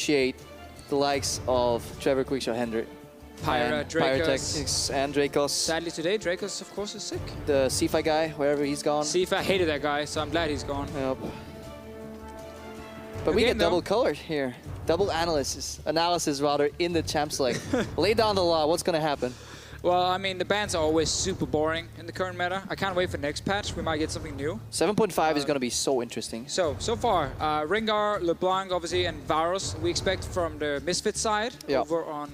appreciate the likes of Trevor Quickshot Hendrick. Dracos. And Jankos. Sadly today, Dracos, of course, is sick. The Sifa guy, wherever he's gone. Sifa hated that guy, so I'm glad he's gone. Yep. But we get double colored here. Double analysis in the champs leg. Lay down the law. What's going to happen? Well, I mean, the bans are always super boring in the current meta. I can't wait for next patch. We might get something new. 7.5 is going to be so interesting. So far, Rengar, LeBlanc, obviously, and Varus, we expect from the Misfits side, over on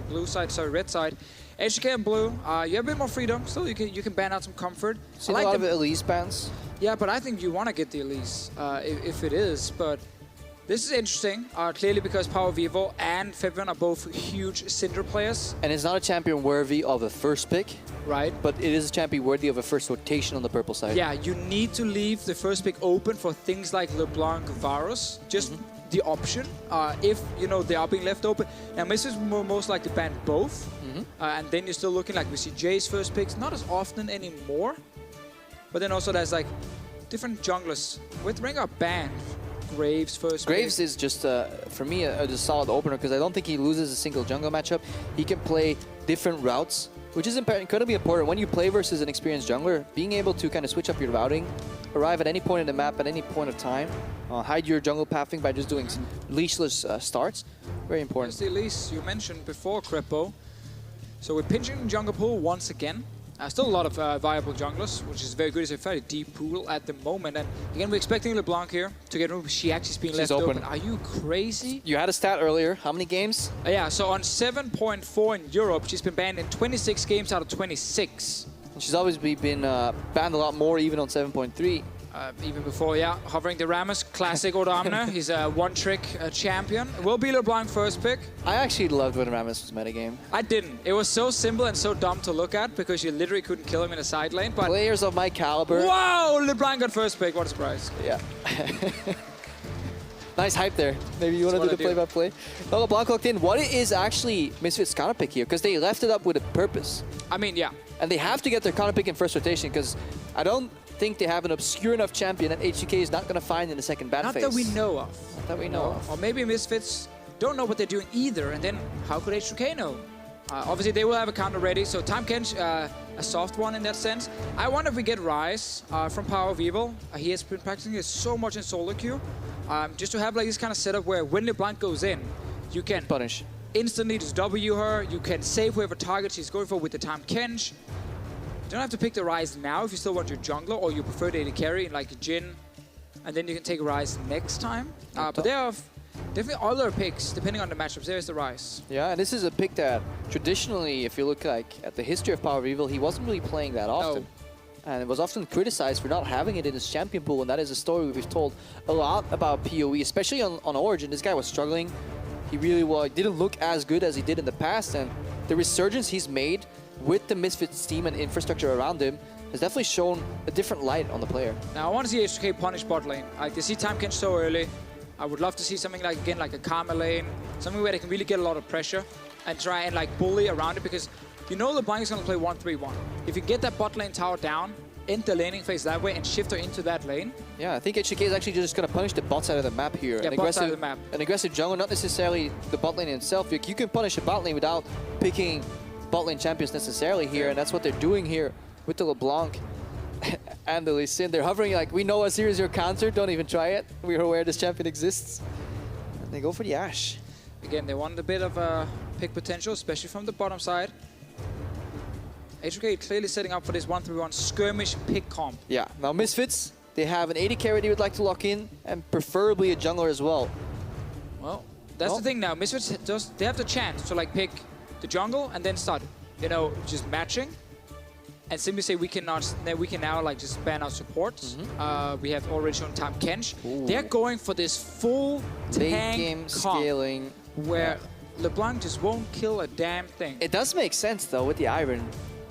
blue side, sorry, red side. H2K and blue, you have a bit more freedom. Still, you can ban out some comfort. See a lot of Elise bans? Yeah, but I think you want to get the Elise, if it is. But this is interesting, clearly because PowerOfEvil and Febiven are both huge Syndra players. And it's not a champion worthy of a first pick. Right. But it is a champion worthy of a first rotation on the purple side. Yeah, you need to leave the first pick open for things like LeBlanc, Varus. Just the option, if, you know, they are being left open. Now, Misfits will most likely ban both. And then you're still looking like we see Jay's first picks, not as often anymore. But then also there's like different junglers. With Rengar banned, Graves first. Graves is just, for me, a solid opener because I don't think he loses a single jungle matchup. He can play different routes, which is incredibly important. When you play versus an experienced jungler, being able to kind of switch up your routing, arrive at any point in the map, at any point of time, hide your jungle pathing by just doing leashless starts, very important. That's the leash you mentioned before, Krepo. So we're pinching the jungle pool once again. Still a lot of viable junglers, which is very good. It's a fairly deep pool at the moment. And again, we're expecting LeBlanc here to get moved. She actually is being left open. Are you crazy? You had a stat earlier. How many games? Yeah, so on 7.4 in Europe, she's been banned in 26 games out of 26. And she's obviously been banned a lot more, even on 7.3. Even before, yeah. Hovering the Rammus, classic Odoamne. He's a one-trick champion. It will be LeBlanc first pick. I actually loved when Rammus was metagame. I didn't. It was so simple and so dumb to look at because you literally couldn't kill him in a side lane. But players of my caliber. Wow! LeBlanc got first pick. What a surprise. Yeah. Nice hype there. Maybe you want to do the play-by-play. Well, LeBlanc locked in. What is actually Misfits' counter pick here? Because they left it up with a purpose. I mean, yeah. And they have to get their counter pick in first rotation because I don't think they have an obscure enough champion that H2K is not going to find in the second bat phase. Not that we know of. Not that we know of. Or maybe Misfits don't know what they're doing either, and then how could H2K know? Obviously, they will have a counter ready, so Tahm Kench, a soft one in that sense. I wonder if we get Ryze from PowerOfEvil. He has been practicing it so much in solo queue. Just to have like this kind of setup where when LeBlanc goes in, you can punish. Instantly just W her, you can save whoever target she's going for with the Tahm Kench. You don't have to pick the Ryze now if you still want your jungler, or you prefer the AD carry like a Jhin, and then you can take Ryze next time. But there are definitely other picks depending on the matchups. There's the Ryze. Yeah, and this is a pick that traditionally, if you look like at the history of PowerOfEvil, he wasn't really playing that often. No. And it was often criticized for not having it in his champion pool, and that is a story we've told a lot about PoE, especially on Origin. This guy was struggling. He really didn't look as good as he did in the past, and the resurgence he's made with the Misfits team and infrastructure around him has definitely shown a different light on the player. Now, I want to see H2K punish bot lane. Like, they see Tahm Kench so early. I would love to see something like, again, like a Karma lane, something where they can really get a lot of pressure and try and like bully around it, because you know LeBlanc is going to play 1-3-1. If you get that bot lane tower down, end the laning phase that way and shift her into that lane. Yeah, I think H2K is actually just going to punish the bot side of the map here. Yeah, bot side of the map. An aggressive jungle, not necessarily the bot lane itself. You can punish a bot lane without picking bot lane champions necessarily here, and that's what they're doing here with the LeBlanc and the Lee Sin. They're hovering like, we know as here's your counter, don't even try it. We're aware this champion exists. And they go for the Ashe. Again, they want a bit of pick potential, especially from the bottom side. H2K clearly setting up for this 1-3-1 skirmish pick comp. Yeah, now Misfits, they have an AD carry they would like to lock in, and preferably a jungler as well. Well, that's the thing now. Misfits, they have the chance to like pick the jungle and then start, you know, just matching. And simply say we can now like just ban our supports. We have already shown Tahm Kench. They're going for this full tank game comp scaling where LeBlanc just won't kill a damn thing. It does make sense though with the Ivern.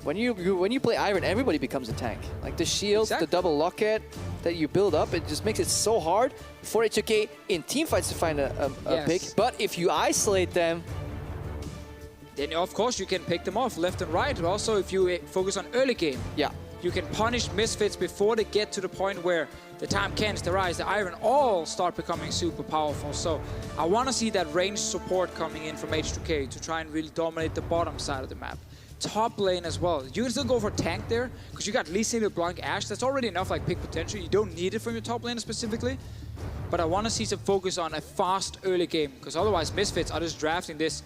When you play Ivern, everybody becomes a tank. Like the shield, the double locket that you build up, it just makes it so hard for H2K in teamfights to find a pick. But if you isolate them, then of course you can pick them off left and right. Also, if you focus on early game, you can punish Misfits before they get to the point where the Tahm Kench, the Ryze, the Ivern all start becoming super powerful. So I want to see that ranged support coming in from H2K to try and really dominate the bottom side of the map. Top lane as well. You can still go for tank there, because you got Lee Sin, LeBlanc, AShe. That's already enough like pick potential. You don't need it from your top laner specifically. But I want to see some focus on a fast early game, because otherwise Misfits are just drafting this,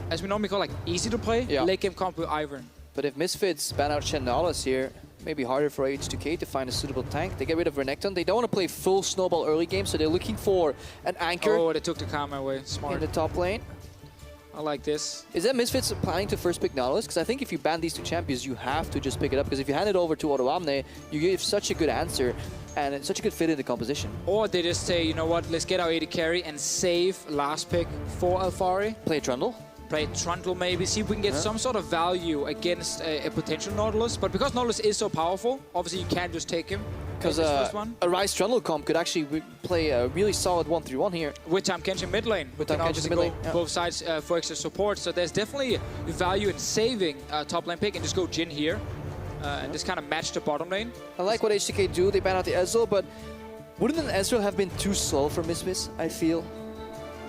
as we normally call like easy to play, late game comp with Ivern. But if Misfits ban out Nautilus here, maybe harder for H2K to find a suitable tank. They get rid of Renekton. They don't want to play full snowball early game, so they're looking for an anchor. Oh, they took the Karma away. Smart. In the top lane. I like this. Is that Misfits planning to first pick Nautilus? Because I think if you ban these two champions, you have to just pick it up. Because if you hand it over to Odoamne, you give such a good answer and it's such a good fit in the composition. Or they just say, you know what, let's get our AD carry and save last pick for Alphari. Play Trundle. Play Trundle maybe, see if we can get some sort of value against a potential Nautilus. But because Nautilus is so powerful, obviously you can't just take him. Because a Ryze Trundle comp could actually play a really solid 1-3-1 here. With Tahm Kench in mid lane. With Tahm Kench in mid lane. Both sides for extra support. So there's definitely value in saving top lane pick and just go Jhin here. And just kind of match the bottom lane. I like what H2K do. They ban out the Ezreal, but wouldn't an Ezreal have been too slow for Misfits, I feel?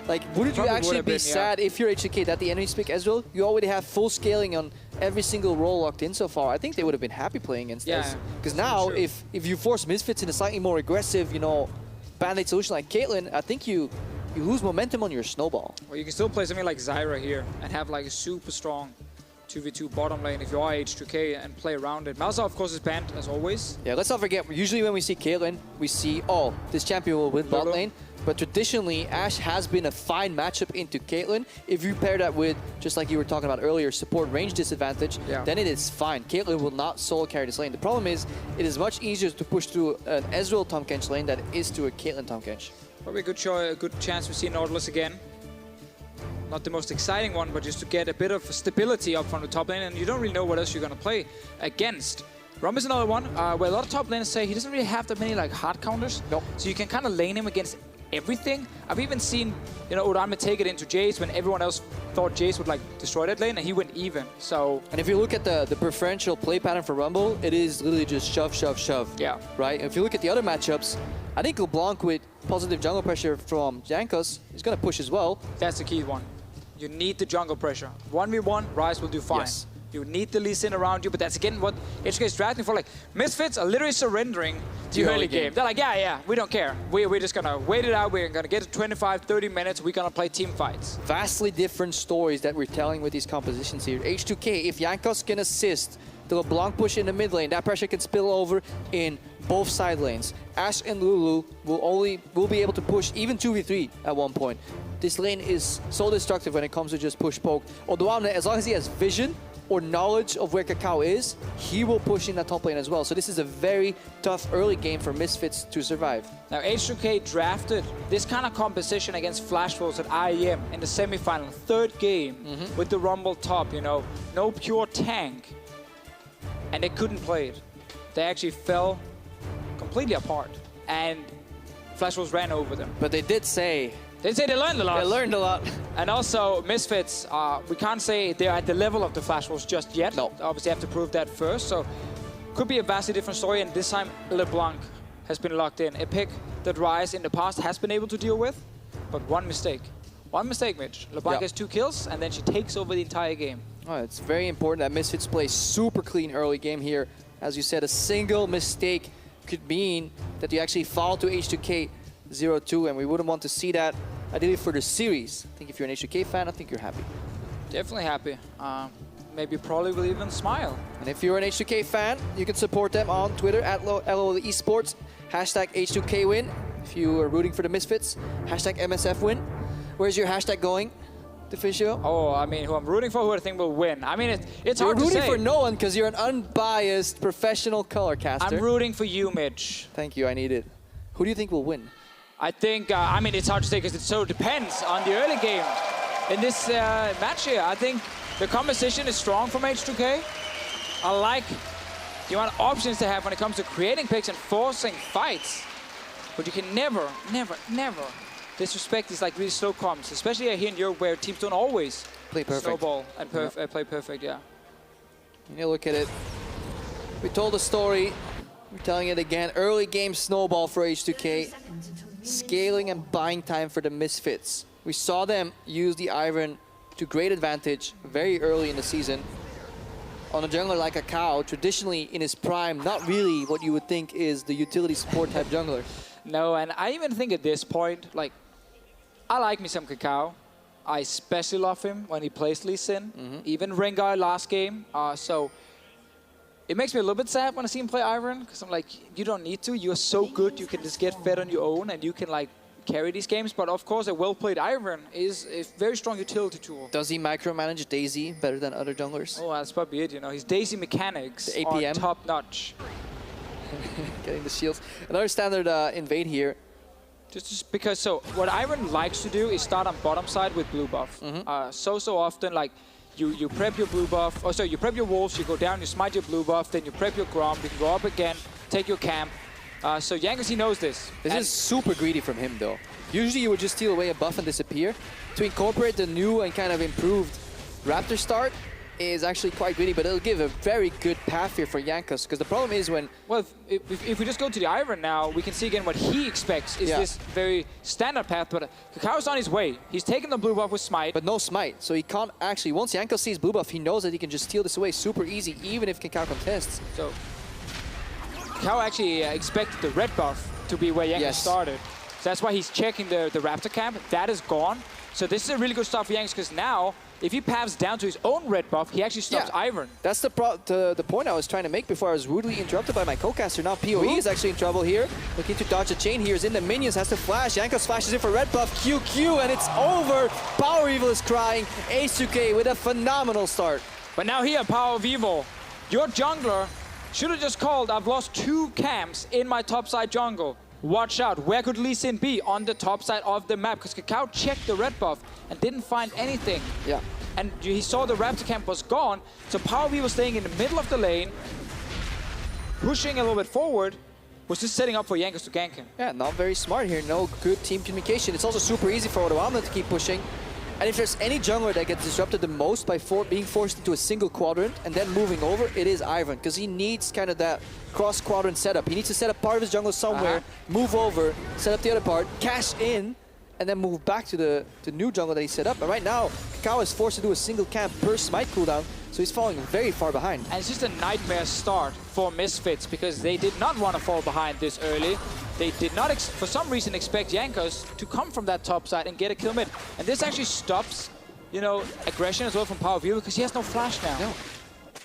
Like, wouldn't you actually be sad if you're H2K that the enemies pick Ezreal? You already have full scaling on every single role locked in so far. I think they would have been happy playing against this. Because now, if you force Misfits in a slightly more aggressive, you know, band-aid solution like Caitlyn, I think you lose momentum on your snowball. Well, you can still play something like Zyra here and have like a super strong 2v2 bottom lane if you are H2K and play around it. Malzahar, of course, is banned as always. Yeah, let's not forget, usually when we see Caitlyn, we see, oh, this champion will win bot lane. But traditionally, AShe has been a fine matchup into Caitlyn. If you pair that with, just like you were talking about earlier, support range disadvantage, then it is fine. Caitlyn will not solo carry this lane. The problem is, it is much easier to push through an Ezreal Tahm Kench lane than it is to a Caitlyn Tahm Kench. Probably a good chance we see Nautilus again. Not the most exciting one, but just to get a bit of stability up from the top lane, and you don't really know what else you're going to play against. Rum is another one where a lot of top laners say he doesn't really have that many like hard counters. Nope. So you can kind of lane him against everything. I've even seen, you know, Odoamne take it into Jace when everyone else thought Jace would like destroy that lane, and he went even. So, and if you look at the preferential play pattern for Rumble, it is literally just shove, shove, shove. Yeah. Right? If you look at the other matchups, I think LeBlanc with positive jungle pressure from Jankos is going to push as well. That's the key one. You need the jungle pressure. 1v1, Ryze will do fine. Yes. You need the Lee Sin around you, but that's again what H2K is drafting for. Like, Misfits are literally surrendering the early game. They're like, yeah, we don't care. We're just gonna wait it out. We're gonna get to 25, 30 minutes. We're gonna play team fights. Vastly different stories that we're telling with these compositions here. H2K, if Jankos can assist the LeBlanc push in the mid lane, that pressure can spill over in both side lanes. AShe and Lulu will be able to push even 2v3 at one point. This lane is so destructive when it comes to just push poke. Odoamne, as long as he has vision or knowledge of where KaKAO is, he will push in that top lane as well. So this is a very tough early game for Misfits to survive. Now H2K drafted this kind of composition against Flash Wolves at IEM in the semifinal, third game with the Rumble top, you know, no pure tank. And they couldn't play it. They actually fell completely apart, and Flash Wolves ran over them. But they did say... They learned a lot. They learned a lot. And also, Misfits, we can't say they're at the level of the Flash Wolves just yet. No. Obviously, have to prove that first. So, could be a vastly different story. And this time, LeBlanc has been locked in. A pick that Ryze in the past has been able to deal with. But one mistake. One mistake, Mitch. LeBlanc has 2 kills, and then she takes over the entire game. Oh, it's very important that Misfits play super clean early game here. As you said, a single mistake could mean that you actually fall to H2K 0-2, and we wouldn't want to see that. Ideally for the series. I think if you're an H2K fan, I think you're happy. Definitely happy. Maybe probably will even smile. And if you're an H2K fan, you can support them on Twitter at LOL eSports, hashtag H2K win. If you are rooting for the Misfits, hashtag MSF win. Where's your hashtag going, Deficio? Oh, I mean, who I'm rooting for, who I think will win. I mean, it's hard to say. You're rooting for no one because you're an unbiased professional color caster. I'm rooting for you, Mitch. Thank you, I need it. Who do you think will win? I think, I mean, it's hard to say because it so depends on the early game. In this match here, I think the composition is strong from H2K. I like the amount of options they have when it comes to creating picks and forcing fights. But you can never disrespect these like really slow comps, especially here in Europe where teams don't always play perfect. Snowball and play perfect, yeah. You look at it. We told the story. We're telling it again. Early game snowball for H2K. Scaling and buying time for the Misfits. We saw them use the Ivern to great advantage very early in the season. On a jungler like KaKAO, traditionally in his prime, not really what you would think is the utility support type jungler. No, and I even think at this point, like, I like me some KaKAO. I especially love him when he plays Lee Sin, even Rengar last game. So it makes me a little bit sad when I see him play Ivern, because I'm like, you don't need to. You're so good, you can just get fed on your own, and you can like carry these games. But of course, a well-played Ivern is a very strong utility tool. Does he micromanage Daisy better than other junglers? Oh, that's probably it. You know, his Daisy mechanics are top-notch. Getting the shields. Another standard invade here. Just because, so what Ivern likes to do is start on bottom side with blue buff. So often, like, you prep your blue buff, oh sorry, you prep your wolves, you go down, you smite your blue buff, then you prep your Grom, you can go up again, take your camp. So Jankos, he knows this. This is super greedy from him though. Usually you would just steal away a buff and disappear. To incorporate the new and kind of improved Raptor start is actually quite greedy, but it'll give a very good path here for Jankos, because the problem is when... Well, if we just go to the Ivern now, we can see again what he expects is this very standard path, but KaKAO's on his way. He's taking the blue buff with Smite. But no Smite, so he can't actually... Once Jankos sees blue buff, he knows that he can just steal this away super easy, even if KaKAO contests. So KaKAO actually expected the red buff to be where Jankos started. So that's why he's checking the Raptor camp. That is gone. So this is a really good start for Jankos, because now, if he paths down to his own red buff, he actually stops Ivern. That's the point I was trying to make before I was rudely interrupted by my co-caster. Now PoE is actually in trouble here. Looking to dodge a chain here. Is in the minions, has to flash. Jankos flashes in for red buff. QQ, and it's over. PowerOfEvil is crying. H2K with a phenomenal start. But now here, PowerOfEvil, your jungler should have just called, I've lost 2 camps in my top side jungle. Watch out, where could Lee Sin be? On the top side of the map, because KaKAO checked the red buff and didn't find anything. Yeah. And he saw the Raptor camp was gone, so PowerOfEvil was staying in the middle of the lane, pushing a little bit forward, was just setting up for Jankos to gank him. Yeah, not very smart here. No good team communication. It's also super easy for Odoamne to keep pushing. And if there's any jungler that gets disrupted the most by being forced into a single quadrant and then moving over, it is Ivern, because he needs kind of that cross-quadrant setup. He needs to set up part of his jungle somewhere, move over, set up the other part, cash in, and then move back to the new jungle that he set up. And right now, KaKAO is forced to do a single camp per smite cooldown, so he's falling very far behind. And it's just a nightmare start for Misfits, because they did not want to fall behind this early. They did not, for some reason, expect Jankos to come from that top side and get a kill mid. And this actually stops, you know, aggression as well from PowerOfEvil, because he has no flash now. No.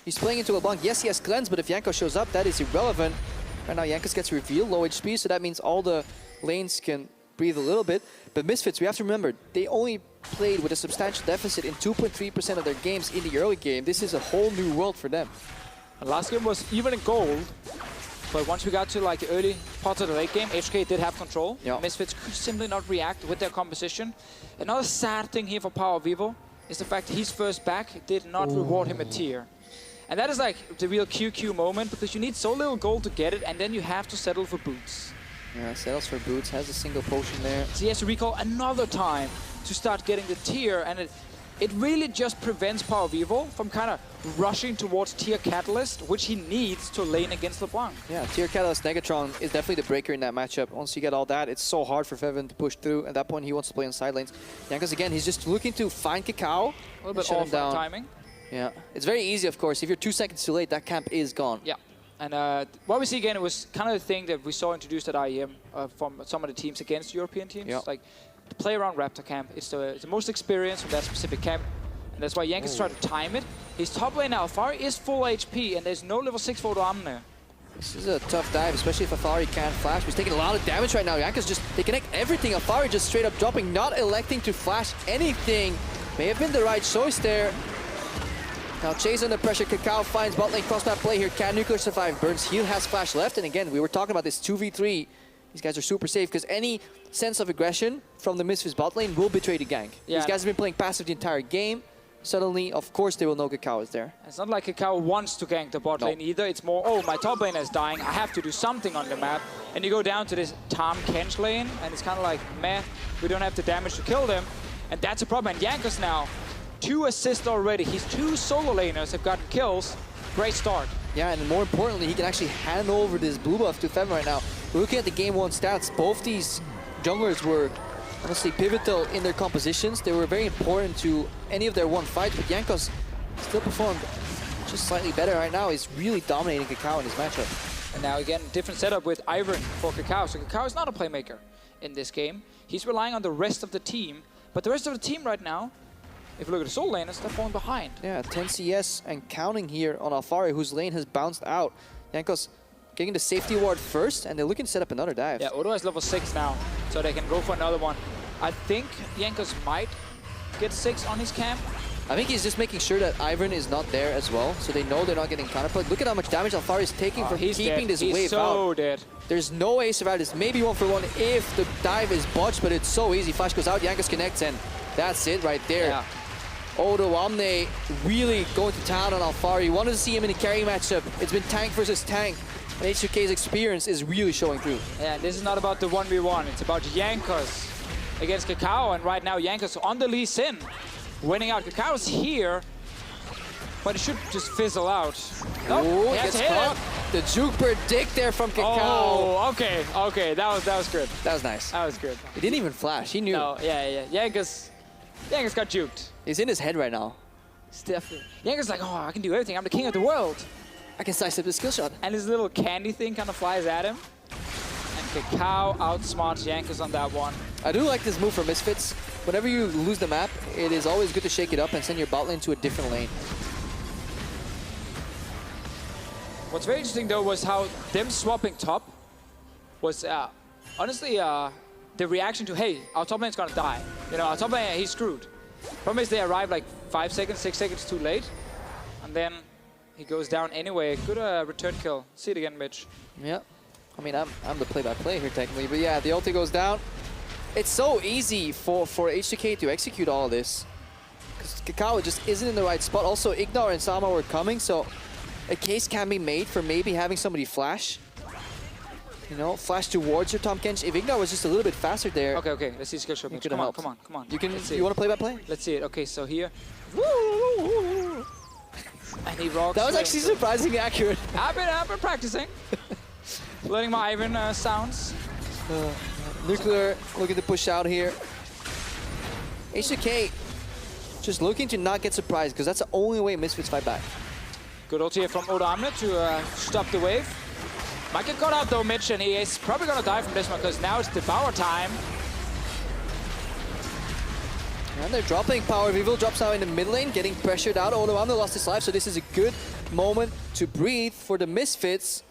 He's playing into LeBlanc. Yes, he has cleanse, but if Jankos shows up, that is irrelevant. Right now, Jankos gets revealed, low HP, so that means all the lanes can breathe a little bit. But Misfits, we have to remember, they only played with a substantial deficit in 2.3% of their games in the early game. This is a whole new world for them. And last game was even in gold. But once we got to like the early parts of the late game, H2K did have control. Misfits could simply not react with their composition. Another sad thing here for PowerOfEvil is the fact that his first back did not reward him a tier. And that is like the real QQ moment, because you need so little gold to get it, and then you have to settle for boots. Yeah, settles for boots, has a single potion there. So he has to recall another time to start getting the tier, and it really just prevents PowerOfEvil from kind of rushing towards tier Catalyst, which he needs to lane against LeBlanc. Yeah, tier Catalyst Negatron is definitely the breaker in that matchup. Once you get all that, it's so hard for Febiven to push through. At that point, he wants to play on side lanes. Jankos, again, he's just looking to find KaKAO. A little bit off on timing. Yeah, it's very easy, of course. If you're 2 seconds too late, that camp is gone. Yeah. And what we see again, it was kind of the thing that we saw introduced at IEM from some of the teams against European teams. Like, to play around Raptor camp, it's the most experience from that specific camp. And that's why Jankos tried to time it. His top lane now, Alphari is full HP, and there's no level 6 for Odoamne. This is a tough dive, especially if Alphari can't flash. He's taking a lot of damage right now. Jankos just, they connect everything. Alphari just straight up dropping, not electing to flash anything. May have been the right choice there. Now Chei's under pressure. KaKAO finds bot lane cross-map play here. Can Nuclear survive? Burns heal has flash left. And again, we were talking about this 2v3. These guys are super safe, because any sense of aggression from the Misfits bot lane will betray the gank. These guys have been playing passive the entire game. Suddenly, of course, they will know KaKAO is there. It's not like KaKAO wants to gank the bot lane either. It's more, oh, my top lane is dying. I have to do something on the map. And you go down to this Tahm Kench lane, and it's kind of like, meh, we don't have the damage to kill them. And that's a problem. And Jankos now, 2 assists already. His 2 solo laners have gotten kills. Great start. Yeah, and more importantly, he can actually hand over this blue buff to Febiven right now. Looking at the game 1 stats, both these junglers were honestly pivotal in their compositions. They were very important to any of their 1 fights, but Jankos still performed just slightly better right now. He's really dominating KaKAO in this matchup. And now again, different setup with Ivern for KaKAO. So KaKAO is not a playmaker in this game. He's relying on the rest of the team, but the rest of the team right now, if you look at the soul laners, they're falling behind. Yeah, 10 CS and counting here on Alphari, whose lane has bounced out. Jankos getting the safety ward first, and they're looking to set up another dive. Yeah, Odo is level 6 now, so they can go for another one. I think Jankos might get 6 on his camp. I think he's just making sure that Ivern is not there as well, so they know they're not getting counterplugged. Look at how much damage Alphari is taking from keeping this wave out. He's so dead. There's no way to survive this. Maybe 1-for-1 if the dive is botched, but it's so easy. Flash goes out, Jankos connects, and that's it right there. Yeah. Odoamne really going to town on Alphari. Wanted to see him in a carry matchup. It's been tank versus tank. And H2K's experience is really showing through. Yeah, this is not about the 1v1. It's about Jankos against KaKAO, and right now Jankos on the Lee Sin, winning out. KaKAO's here, but it should just fizzle out. Oh, he gets caught. The juke predict there from KaKAO. Oh, okay, that was good. That was nice. That was good. He didn't even flash. He knew. No, yeah. Jankos got juked. It's in his head right now. It's definitely. Jankos like, oh, I can do everything. I'm the king of the world. I can sidestep the skill shot. And his little candy thing kind of flies at him. And KaKAO outsmarts Jankos on that one. I do like this move for Misfits. Whenever you lose the map, it is always good to shake it up and send your bot lane to a different lane. What's very interesting though was how them swapping top was honestly the reaction to, hey, our top lane's gonna die. You know, our top lane, he's screwed. Problem is they arrived like 5 seconds, 6 seconds too late. And then he goes down anyway. Good return kill. See it again, Mitch. Yeah. I mean, I'm the play-by-play here technically, but yeah, the ulti goes down. It's so easy for H2K to execute all of this, because KaKAO just isn't in the right spot. Also, IgNar and Sama were coming, so a case can be made for maybe having somebody flash. You know, flash towards your Tahm Kench. If IgNar was just a little bit faster there. Okay. Let's see skill shot. Come on. Come on. You want to play by play? Let's see it. Okay, so here. And he rocks. That was actually surprisingly accurate. I've been practicing. Learning my Ivern sounds. Nuclear looking to push out here. H2K just looking to not get surprised, because that's the only way Misfits fight back. Good ult here from Odoamne to stop the wave. Might get caught out though, Mitch, and he is probably gonna die from this one, because now it's Devour time. And they're dropping PowerOfEvil, drops out in the mid lane, getting pressured out. Odoamne lost his life, so this is a good moment to breathe for the Misfits.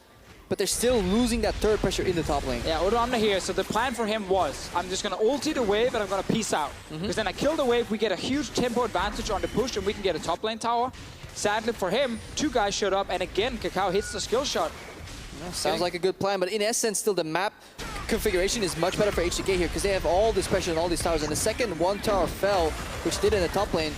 But they're still losing that third pressure in the top lane. Yeah, Odoamne here, so the plan for him was, I'm just gonna ulti the wave and I'm gonna peace out. Because then I kill the wave, we get a huge tempo advantage on the push and we can get a top lane tower. Sadly for him, 2 guys showed up, and again, KaKAO hits the skill shot. Yeah, sounds like a good plan, but in essence, still the map configuration is much better for H2K here, because they have all this pressure on all these towers, and the second one tower fell, which did in the top lane,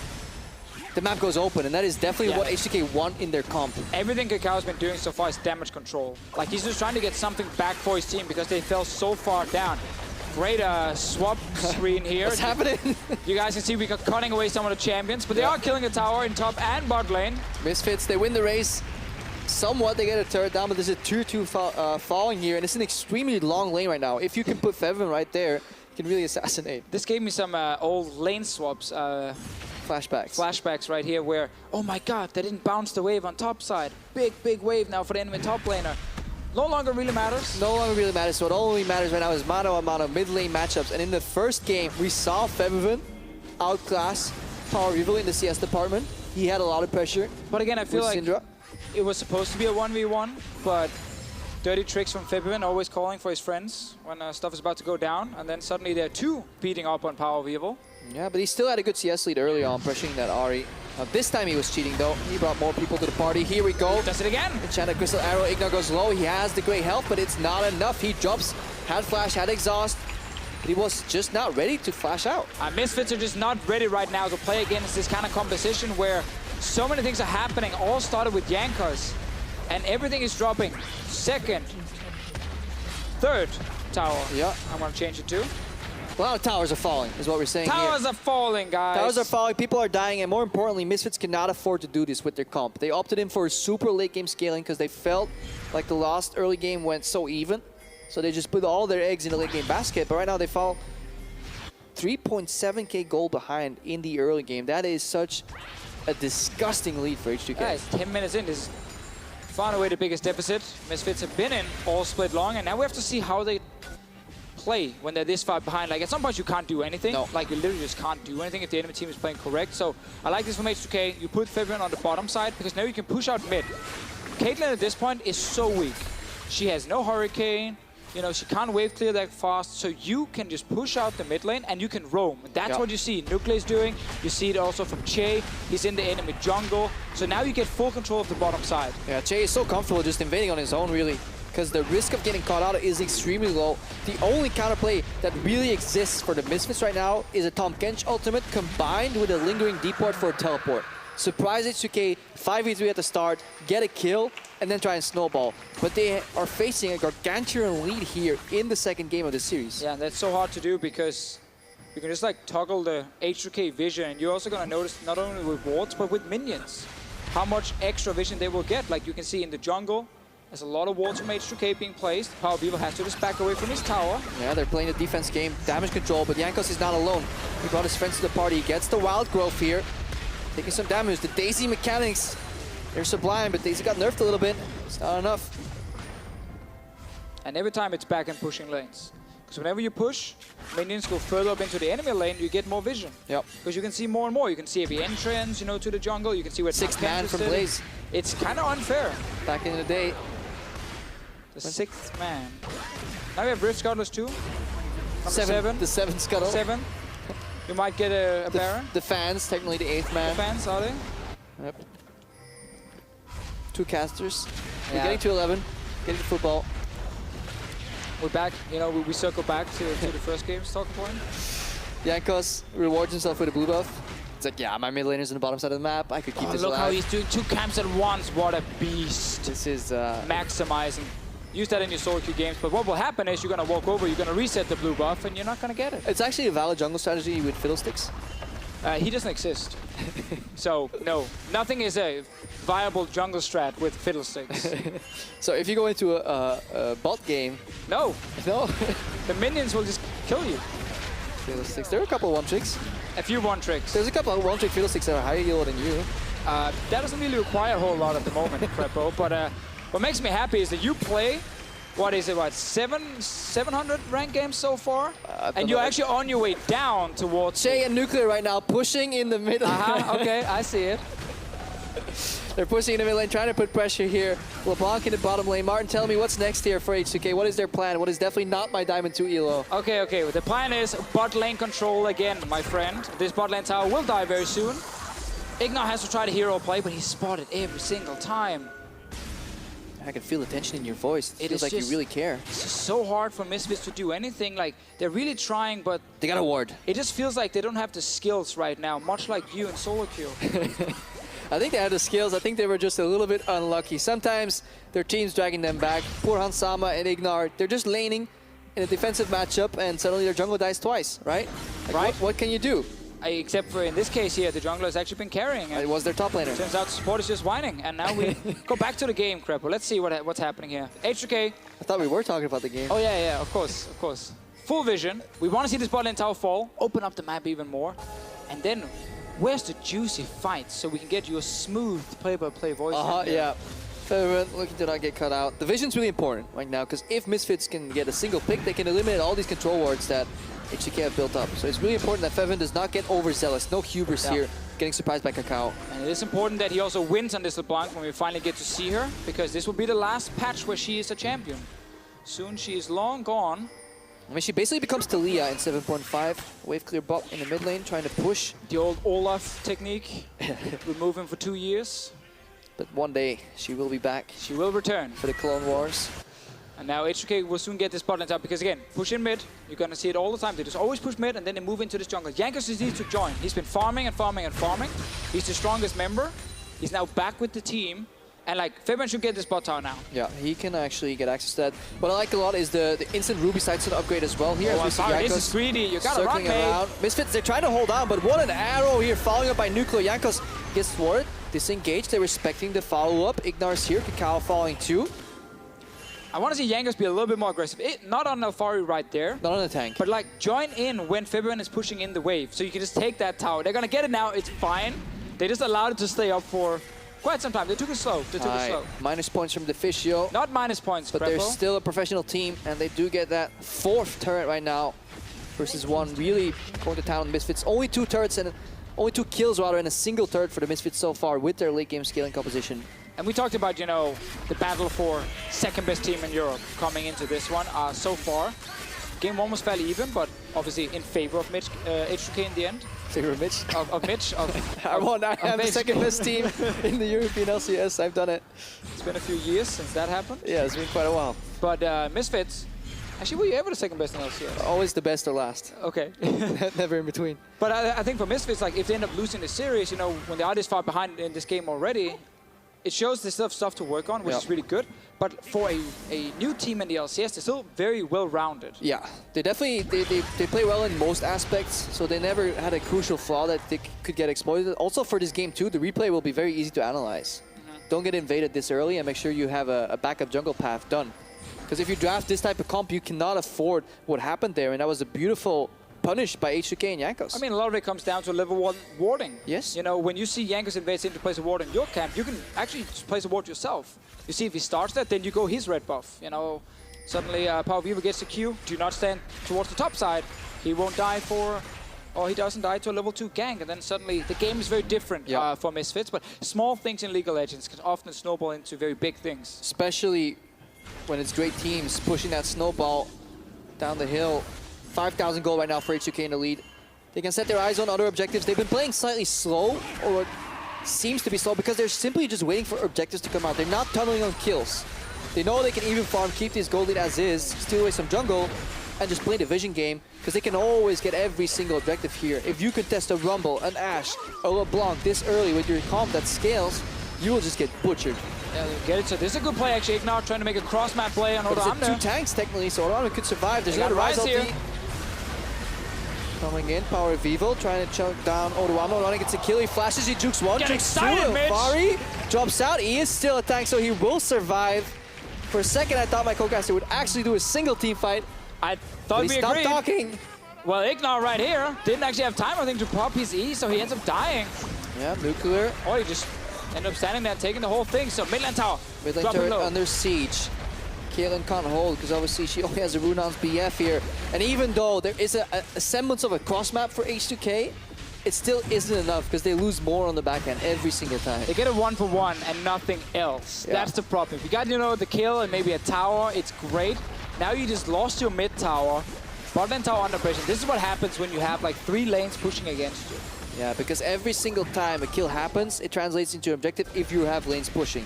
the map goes open, and that is definitely what H2K want in their comp. Everything KaKAO's been doing so far is damage control. Like, he's just trying to get something back for his team because they fell so far down. Great swap screen here. What's happening? You guys can see we got cutting away some of the champions, but they are killing the tower in top and bot lane. Misfits, they win the race. Somewhat, they get a turret down, but there's a 2-2 falling here, and it's an extremely long lane right now. If you can put Febiven right there, you can really assassinate. This gave me some old lane swaps. Flashbacks right here where, oh my god, they didn't bounce the wave on top side. Big wave now for the enemy top laner. No longer really matters. No longer really matters. So what only matters right now is mano-a-mano mid lane matchups. And in the first game, we saw Febiven outclass PowerOfEvil in the CS department. He had a lot of pressure. But again, I feel like Syndra. It was supposed to be a 1v1, but dirty tricks from Febiven, always calling for his friends when stuff is about to go down. And then suddenly they're 2 beating up on PowerOfEvil. Yeah, but he still had a good CS lead early on, pressuring that Ahri. This time he was cheating though. He brought more people to the party. Here we go. Does it again. Enchanted Crystal Arrow. IgNar goes low. He has the great health, but it's not enough. He drops, had flash, had exhaust, but he was just not ready to flash out. Misfits are just not ready right now to play against this kind of composition where so many things are happening. All started with Jankos, and everything is dropping. Second, third tower. Yeah. I'm gonna change it too. A lot of towers are falling, is what we're saying here. Towers are falling, guys. Towers are falling, people are dying, and more importantly, Misfits cannot afford to do this with their comp. They opted in for a super late game scaling because they felt like the last early game went so even. So they just put all their eggs in the late game basket, but right now they fall 3.7k gold behind in the early game. That is such a disgusting lead for H2K. Guys, 10 minutes in is far and away the biggest deficit. Misfits have been in all split long, and now we have to see how they play when they're this far behind. Like, at some point you can't do anything. No. Like, you literally just can't do anything if the enemy team is playing correct. So I like this from H2K. You put Febiven on the bottom side because now you can push out mid. Caitlyn at this point is so weak. She has no Hurricane. You know, she can't wave clear that fast, so you can just push out the mid lane and you can roam. That's what you see Nuclear is doing. You see it also from Chei. He's in the enemy jungle. So now you get full control of the bottom side. Yeah, Chei is so comfortable just invading on his own, really, because the risk of getting caught out is extremely low. The only counterplay that really exists for the Misfits right now is a Tahm Kench ultimate combined with a lingering deep ward for a teleport. Surprise H2K, 5v3 at the start, get a kill, and then try and snowball. But they are facing a gargantuan lead here in the second game of the series. Yeah, that's so hard to do because you can just like toggle the H2K vision, and you're also gonna notice not only with wards but with minions how much extra vision they will get. Like you can see in the jungle, there's a lot of wards from H2K being placed. PowerOfEvil has to just back away from his tower. Yeah, they're playing the defense game, damage control, but Jankos is not alone. He brought his friends to the party, he gets the wild growth here. Taking some damage. The Daisy mechanics, they're sublime, but Daisy got nerfed a little bit. It's not enough. And every time it's back and pushing lanes. Because whenever you push, minions go further up into the enemy lane, you get more vision. Yep. Because you can see more and more. You can see every entrance, you know, to the jungle. You can see where Sixth man from Blaze. It's kind of unfair. Back in the day. The sixth man. Now we have Rift Scuttlers too. Seven. The seventh scuttle. 7. You might get a Baron. The fans, technically the 8th man. The fans, are they? Yep. 2 casters. We're Yeah. getting to 11. Getting to football. We're back. You know, we circle back to the first game's talking point. Jankos rewards himself with a blue buff. It's like, yeah, my mid laner's on the bottom side of the map. I could keep this Look alive. how he's doing 2 camps at once. What a beast. This is... Maximizing. Use that in your solo queue games, but what will happen is you're going to walk over, you're going to reset the blue buff, and you're not going to get it. It's actually a valid jungle strategy with Fiddlesticks. He doesn't exist. So, no. Nothing is a viable jungle strat with Fiddlesticks. So if you go into a bot game... No. No? The minions will just kill you. Fiddlesticks. There are a couple of one-tricks. A few one-tricks. There's a couple of one-trick Fiddlesticks that are higher yield than you. That doesn't really require a whole lot at the moment, Krepo, but what makes me happy is that you play, what is it, what, 700 ranked games so far? And you're actually on your way down towards... Chei and Nuclear right now pushing in the mid lane. Okay, I see it. They're pushing in the mid lane, trying to put pressure here. LeBlanc in the bottom lane. Martin, tell me what's next here for H2K. What is their plan? What is definitely not my Diamond 2 elo? Okay, the plan is bot lane control again, my friend. This bot lane tower will die very soon. IgNar has to try the hero play, but he's spotted every single time. I can feel the tension in your voice. It feels like you really care. It's just so hard for Misfits to do anything. Like, they're really trying, but... They got a ward. It just feels like they don't have the skills right now, much like you in solo queue. I think they had the skills. I think they were just a little bit unlucky. Sometimes their team's dragging them back. Poor Hansama and IgNar, they're just laning in a defensive matchup, and suddenly their jungle dies twice, right? Like, right. What can you do? Except for in this case here, the jungler has actually been carrying. It was their top laner. Turns out support is just whining, and now we go back to the game, Krepo. Let's see what's happening here. H2K. I thought we were talking about the game. Oh yeah, of course. Full vision. We want to see this bot lane tower fall, open up the map even more, and then where's the juicy fight so we can get you a smooth play-by-play voice? Yeah. Febiven looking to not get cut out. The vision's really important right now, because if Misfits can get a single pick, they can eliminate all these control wards that H2K have built up. So it's really important that Febiven does not get overzealous. No hubris here, getting surprised by KaKAO. And it is important that he also wins on this LeBlanc when we finally get to see her, because this will be the last patch where she is a champion. Soon she is long gone. I mean, she basically becomes Talia in 7.5. Wave clear bot in the mid lane, trying to push. The old Olaf technique. Remove him for 2 years. But one day, she will be back. She will return. For the Clone Wars. And now H2K will soon get this bot lane top, because again, push in mid. You're going to see it all the time. They just always push mid and then they move into this jungle. Jankos just needs to join. He's been farming and farming and farming. He's the strongest member. He's now back with the team. And like, Febiven should get this bot tower now. Yeah, he can actually get access to that. What I like a lot is the instant Ruby Sidestone upgrade as well here. Oh, as we see sorry, Jankos this is greedy. You gotta run, circling around. Misfits, they're trying to hold on, but what an arrow here, following up by Nuclear. Jankos gets thwarted, disengaged. They're respecting the follow-up. IgNar's here, KaKAO following too. I want to see Jankos be a little bit more aggressive. Not on Alphari right there. Not on the tank. But like, join in when Febiven is pushing in the wave. So you can just take that tower. They're gonna get it now, it's fine. They just allowed it to stay up for quite some time. They took it slow. Minus points from Deficio. Not minus points, but Krepo. they're still a professional team, and they do get that 4th turret right now versus 1. Really going to town on Misfits. Only 2 turrets and only 2 kills rather, and a single turret for the Misfits so far with their late game scaling composition. And we talked about, you know, the battle for second best team in Europe coming into this one. So far, game 1 was fairly even, but obviously in favor of H2K in the end. Favor of Mitch? Of Mitch. I am the second best team in the European LCS. I've done it. It's been a few years since that happened. Yeah, it's been quite a while. But Misfits, actually, were you ever the second best in LCS? Always the best or last. Okay. Never in between. But I think for Misfits, like, if they end up losing the series, you know, when they are this far behind in this game already, it shows they still have stuff to work on, which is really good. But for a new team in the LCS, they're still very well-rounded. Yeah, they definitely they play well in most aspects, so they never had a crucial flaw that they could get exploited. Also for this game too, the replay will be very easy to analyze. Don't get invaded this early, and make sure you have a backup jungle path done. Because if you draft this type of comp, you cannot afford what happened there, and that was a beautiful punish by H2K and Jankos. I mean, a lot of it comes down to level 1 warding. Yes. You know, when you see Jankos invade into place a ward in your camp, you can actually just place a ward yourself. You see if he starts that, then you go his red buff. You know, suddenly PowerOfEvil gets the Q. Do not stand towards the top side. He won't die or he doesn't die to a level 2 gank, and then suddenly the game is very different for Misfits. But small things in League of Legends can often snowball into very big things. Especially when it's great teams pushing that snowball down the hill. 5,000 gold right now for H2K in the lead. They can set their eyes on other objectives. They've been playing slightly slow, or what seems to be slow, because they're simply just waiting for objectives to come out. They're not tunneling on kills. They know they can even farm, keep this gold lead as is, steal away some jungle, and just play the vision game, because they can always get every single objective here. If you contest a Rumble, an AShe, a LeBlanc this early with your comp that scales, you will just get butchered. Yeah, they get it. So this is a good play, actually. IgNar trying to make a cross-map play on Odoamne. It's 2 tanks, technically, so Odoamne could survive. There's another Ryze here. Coming in, PowerOfEvil trying to chunk down Odoamne. Odoamne gets a kill, he flashes, he jukes 1, jukes 2. Alphari drops out, he is still a tank, so he will survive. For a second, I thought my co-caster would actually do a single team fight. I thought we agreed. Stopped talking. Well, IgNar right here didn't actually have time, I think, to pop his E, so he ends up dying. Yeah, Nuclear. Or he just ended up standing there taking the whole thing. So mid-lane tower. Mid-lane turret under siege. Caitlyn can't hold because obviously she only has a Runaan's BF here. And even though there is a semblance of a cross map for H2K, it still isn't enough because they lose more on the backhand every single time. They get a 1-for-1 and nothing else. Yeah. That's the problem. If you got, you know, the kill and maybe a tower, it's great. Now you just lost your mid tower. Bot lane tower under pressure. This is what happens when you have like 3 lanes pushing against you. Yeah, because every single time a kill happens, it translates into an objective if you have lanes pushing.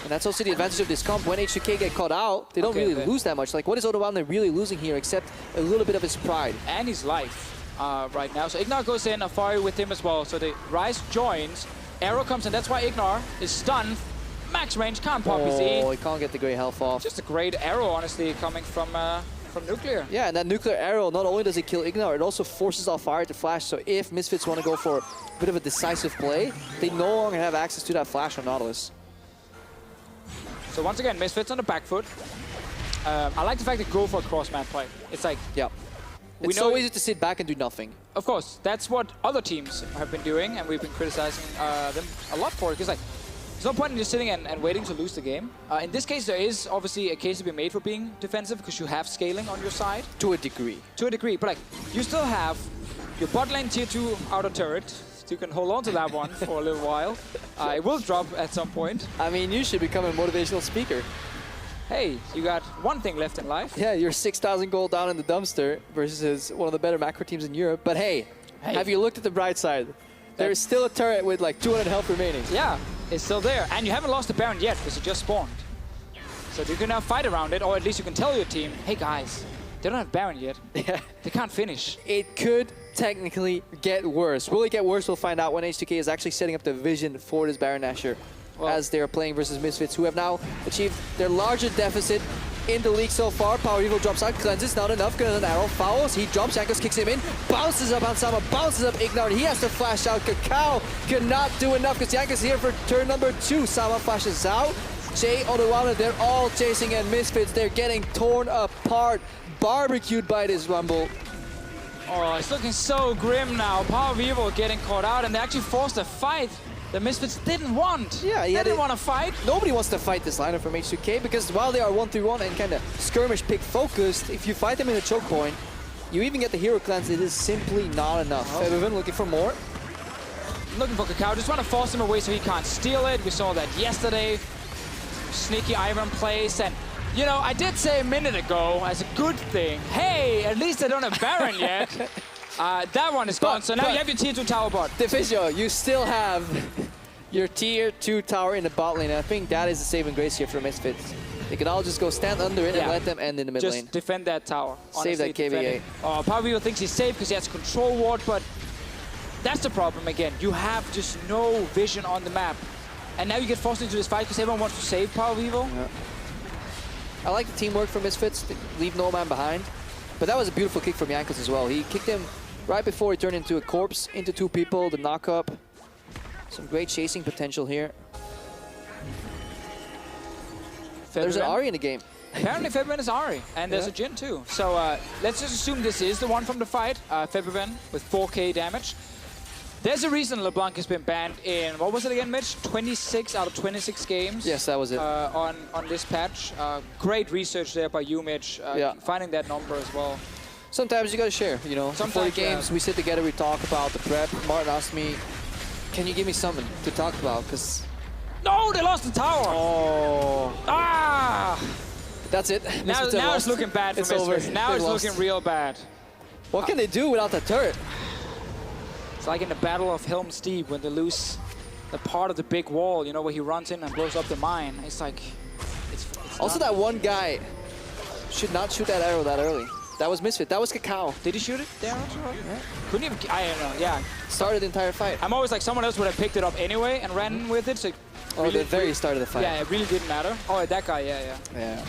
And that's also the advantage of this comp. When H2K get caught out, they don't really lose that much. Like, what is Odoamne really losing here except a little bit of his pride? And his life right now. So IgNar goes in, Alphari with him as well. So the Ryze joins, arrow comes in. That's why IgNar is stunned. Max range, can't pop his E. Oh, he can't get the great health off. Just a great arrow, honestly, coming from Nuclear. Yeah, and that Nuclear arrow, not only does it kill IgNar, it also forces Alphari to flash. So if Misfits want to go for a bit of a decisive play, they no longer have access to that flash on Nautilus. So once again, Misfits on the back foot. I like the fact they go for a cross-map play. It's like... Yeah. It's so easy to sit back and do nothing. Of course, that's what other teams have been doing, and we've been criticizing them a lot for it. Because like, there's no point in just sitting and waiting to lose the game. In this case, there is obviously a case to be made for being defensive, because you have scaling on your side. To a degree. To a degree, but like, you still have your bot lane tier 2 outer turret. You can hold on to that one for a little while. It will drop at some point. I mean, you should become a motivational speaker. Hey, you got one thing left in life. Yeah, you're 6,000 gold down in the dumpster versus one of the better macro teams in Europe. But hey, have you looked at the bright side? There is still a turret with like 200 health remaining. Yeah, it's still there. And you haven't lost the Baron yet because it just spawned. So you can now fight around it, or at least you can tell your team, hey guys, they don't have Baron yet. Yeah. They can't finish. It could technically get worse. Will it get worse? We'll find out when H2K is actually setting up the vision for this Baron Nashor. Well, as they are playing versus Misfits, who have now achieved their largest deficit in the league so far. PowerOfEvil drops out, cleanses, not enough, gonna an arrow, fouls, he drops, Jankos kicks him in, bounces up on Sama, bounces up IgNar, he has to flash out. KaKAO cannot do enough because Jankos is here for turn number 2. Sama flashes out. Chei, Odoamne, they're all chasing, and Misfits, they're getting torn apart, barbecued by this Rumble. Oh, it's looking so grim now. PowerOfEvil getting caught out, and they actually forced a fight the Misfits didn't want. Yeah, they didn't want to fight. Nobody wants to fight this lineup from H2K because while they are 1-3-1 and kind of skirmish pick focused, if you fight them in a choke point, you even get the hero cleanse, it is simply not enough. Oh. Febiven looking for more. Looking for KaKAO, just want to force him away so he can't steal it. We saw that yesterday. Sneaky Ivern plays, and you know, I did say a minute ago as a good thing, hey, at least they don't have Baron yet. That one is gone, so now you have your tier 2 tower bot. Deficio, you still have your tier 2 tower in the bot lane. I think that is the saving grace here for Misfits. They can all just go stand under it and let them end in the mid lane. Just defend that tower. Save that KVA. PowerOfEvil thinks he's safe because he has a control ward, but that's the problem again. You have just no vision on the map. And now you get forced into this fight because everyone wants to save PowerOfEvil. Yeah. I like the teamwork from Misfits. They leave no man behind. But that was a beautiful kick from Jankos as well. He kicked him right before he turned into a corpse, into 2 people, the knock-up. Some great chasing potential here. There's an Ahri in the game. Apparently Febiven is Ahri, and there's a Jhin too. So let's just assume this is the one from the fight. Febiven with 4k damage. There's a reason LeBlanc has been banned in, what was it again, Mitch? 26 out of 26 games. Yes, that was it. On this patch. Great research there by you, Mitch. Finding that number as well. Sometimes you gotta share, you know. Before the games, we sit together, we talk about the prep. Martin asked me, can you give me something to talk about? Because no, they lost the tower. Oh. Ah! That's it. Now it's looking bad for Misfits. Now it's looking real bad. What can they do without that turret? It's like in the Battle of Helm's Deep when they lose the part of the big wall, you know, where he runs in and blows up the mine. It's like... It's also, that one guy should not shoot that arrow that early. That was Misfit. That was KaKAO. Did he shoot it there? Yeah. Couldn't even... I don't know, yeah. Started the entire fight. I'm always like, someone else would have picked it up anyway and ran with it, so... Really, the very start of the fight. Yeah, it really didn't matter. Oh, that guy, yeah.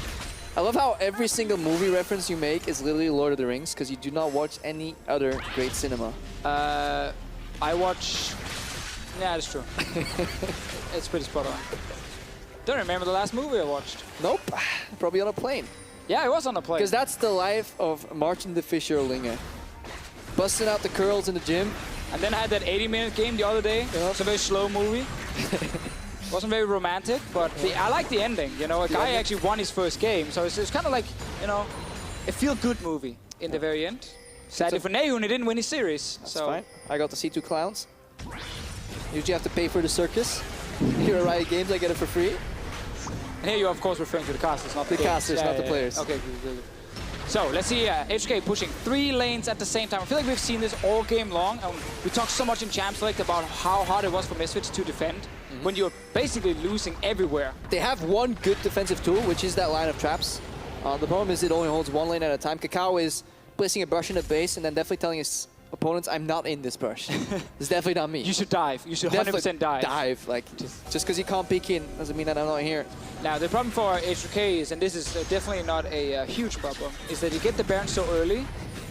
I love how every single movie reference you make is literally Lord of the Rings, because you do not watch any other great cinema. I watch... Yeah, that's true. It's pretty spot on. Don't remember the last movie I watched. Nope. Probably on a plane. Yeah, it was on a plane. Because that's the life of Martin Deficio Linge. Busting out the curls in the gym. And then I had that 80-minute game the other day. It's a very slow movie. Wasn't very romantic, but I like the ending. You know, a guy actually won his first game, so it's kind of like, you know, a feel-good movie in the very end. Sadly for Nehun, he didn't win his series. That's so fine. I got to see 2 clowns. Usually have to pay for the circus. Here at Riot Games, I get it for free. And here you're, of course, referring to the casters, not the casters, not the players. Okay, good. So, let's see H2K pushing 3 lanes at the same time. I feel like we've seen this all game long. And we talked so much in Champ Select about how hard it was for Misfits to defend when you're basically losing everywhere. They have one good defensive tool, which is that line of traps. The problem is it only holds 1 lane at a time. KaKAO is placing a brush in the base and then definitely telling his opponents, I'm not in this brush. It's definitely not me. You should dive. You should 100% dive. Dive. Like, just because you can't peek in doesn't mean that I'm not here. Now, the problem for H2K is, and this is definitely not a huge problem, is that you get the Baron so early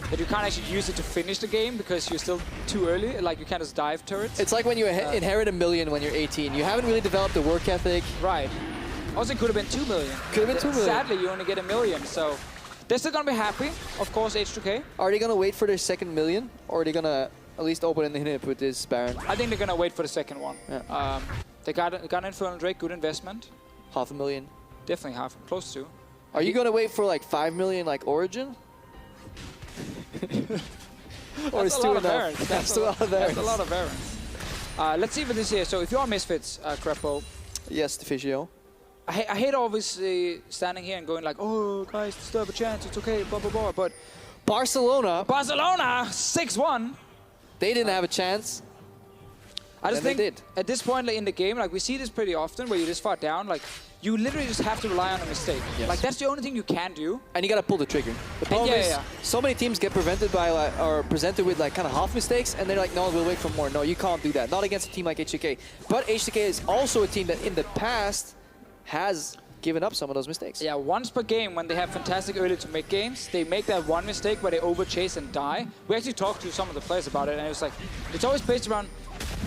that you can't actually use it to finish the game because you're still too early. Like, you can't just dive turrets. It's like when you inherit $1 million when you're 18. You haven't really developed the work ethic. Right. Also, it could have been 2 million. Could have been 2 million. Sadly, you only get $1 million, so... They're still going to be happy, of course, H2K. Are they going to wait for their second million? Or are they going to at least open in the hit with this Baron? I think they're going to wait for the second one. Yeah. They got Infernal Drake, good investment. $500,000. Definitely half, close to. Are you going to wait for like 5 million like Origin? Or is 2 enough? That's a lot of Barons. That's a lot of Barons. Let's see what this is. So if you are Misfits, Krepo. Yes, Deficio. I hate always standing here and going like, oh, guys, still have a chance, it's okay, blah, blah, blah. But Barcelona, 6-1. They didn't have a chance. I just think at this point in the game, like we see this pretty often, where you're this far down, like you literally just have to rely on a mistake. Yes. Like, that's the only thing you can do. And you gotta pull the trigger. The problem is, so many teams get prevented by or presented with like kind of half mistakes, and they're like, no, we'll wait for more. No, you can't do that. Not against a team like H2K. But H2K is also a team that in the past has given up some of those mistakes. Yeah, once per game, when they have fantastic early to mid games, they make that one mistake where they overchase and die. We actually talked to some of the players about it, and it was like, it's always based around,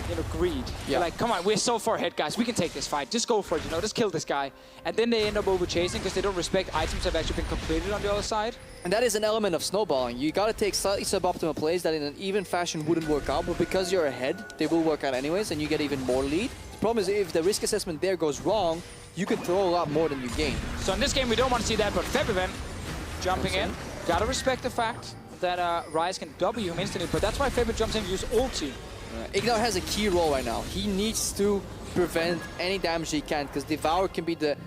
you know, greed. Yeah. Like, come on, we're so far ahead, guys. We can take this fight. Just go for it, you know, just kill this guy. And then they end up overchasing because they don't respect items that have actually been completed on the other side. And that is an element of snowballing. You gotta take slightly suboptimal plays that in an even fashion wouldn't work out, but because you're ahead, they will work out anyways, and you get even more lead. The problem is if the risk assessment there goes wrong, you can throw a lot more than you gain. So in this game, we don't want to see that, but Febiven jumping in. Gotta respect the fact that Ryze can W him instantly, but that's why Febiven jumps in and uses ulti. IgNar has a key role right now. He needs to prevent any damage he can, because Devour can be the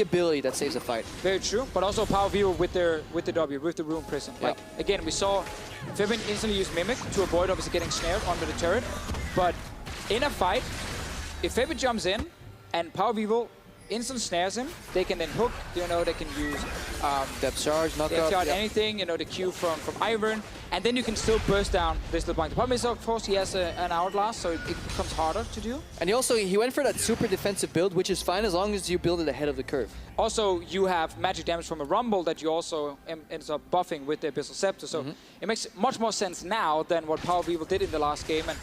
ability that saves a fight. Very true, but also PowerOfEvil with the W, with the Rune Prison. Like, again, we saw Febiven instantly use Mimic to avoid obviously getting snared under the turret, but in a fight, if Febiven jumps in and PowerOfEvil instant snares him, they can then hook, you know, they can use depth charge, knockout, anything, you know, the Q from Ivern, and then you can still burst down this LeBlanc. The problem is, of course, he has an hourglass, so it becomes harder to do. And he went for that super defensive build, which is fine as long as you build it ahead of the curve. Also, you have magic damage from a Rumble that you also ends up buffing with the Abyssal Scepter, so it makes much more sense now than what PowerOfEvil did in the last game, and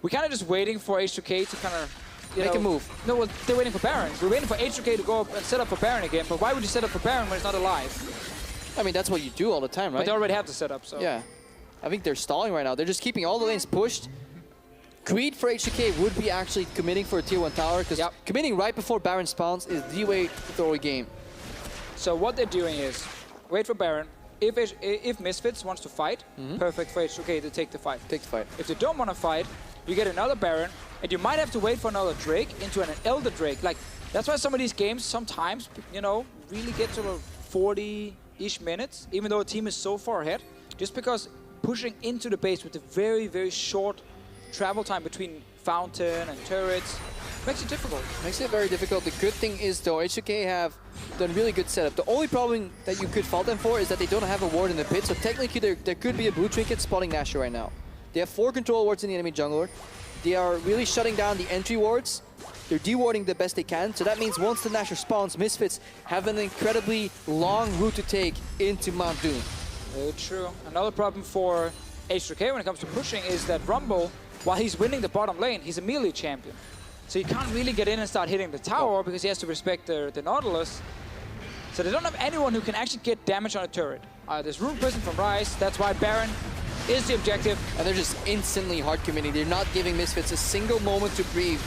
we're kind of just waiting for H2K to kind of make a move. No, well, they're waiting for Baron. We're waiting for H2K to go up and set up for Baron again, but why would you set up for Baron when it's not alive? I mean, that's what you do all the time, right? But they already have the setup, so... Yeah. I think they're stalling right now. They're just keeping all the lanes pushed. Greed for H2K would be actually committing for a tier 1 tower, because committing right before Baron spawns is the way to throw a game. So what they're doing is, wait for Baron. If Misfits wants to fight, perfect for H2K to take the fight. If they don't want to fight, you get another Baron, and you might have to wait for another Drake into an Elder Drake. Like, that's why some of these games sometimes, you know, really get to 40-ish minutes, even though a team is so far ahead. Just because pushing into the base with a very, very short travel time between fountain and turrets makes it difficult. Makes it very difficult. The good thing is, though, H2K have done really good setup. The only problem that you could fault them for is that they don't have a ward in the pit, so technically there could be a blue trinket spotting Nashor right now. They have 4 control wards in the enemy jungler. They are really shutting down the entry wards. They're dewarding the best they can, so that means once the Nashor spawns, Misfits have an incredibly long route to take into Mount Doom. Very true. Another problem for H2K when it comes to pushing is that Rumble, while he's winning the bottom lane, he's a melee champion. So he can't really get in and start hitting the tower because he has to respect the Nautilus. So they don't have anyone who can actually get damage on a turret. There's Rune Prison from Ryze, that's why Baron is the objective. And they're just instantly hard committing. They're not giving Misfits a single moment to breathe.